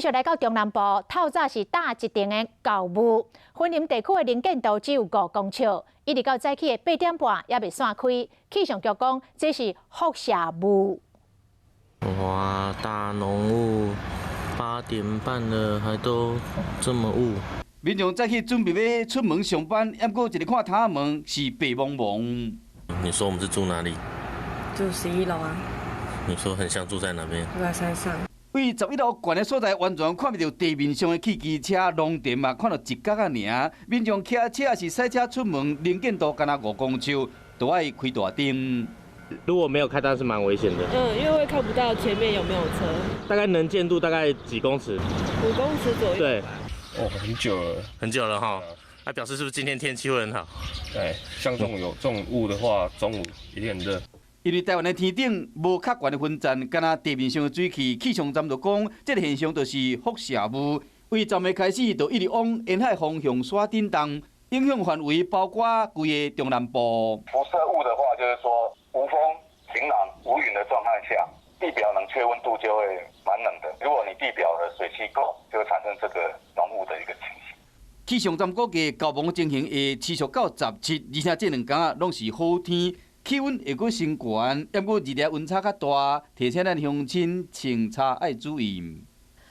继续来到中南部，透早是大一定的高雾，云林地区的能见度只有5公尺，一直到早起的8点半也未散开。气象局讲，这是辐射雾。哇，大浓雾，8点半了还都这么雾。民众早起准备要出门上班，抑过一日看太阳门是白蒙蒙。你说我们是住哪里？住11楼啊。你说很像住在哪边？住在山上。位11楼悬的所在，完全看不到地面上的汽机车、龙电嘛，看到一角仔尔。民众骑车是赛车出门，能见度敢若5公尺，都爱开大灯。如果没有开灯是蛮危险的。因为会看不到前面有没有车。大概能见度大概几公尺？5公尺左右。对。哦，很久了。很久了哈。那表示是不是今天天气会很好？对，像这种有这种雾的话，中午一定很热。因为台湾的天顶无较悬的云层，敢若地面上的水汽，气象站就讲，这个现象就是辐射雾。为昨暝开始，就一直往沿海方向刷震动，影响范围包括规个中南部。辐射雾的话，就是说无风、晴朗、无云的状态下，地表冷却温度就会蛮冷的。如果你地表的水汽够，就会产生这个浓雾的一个情形。气象站估计高峰情形会持续到17，而且这2天啊拢是好天。气温会阁升悬，抑过日夜温差较大，提醒咱乡亲穿插爱注意。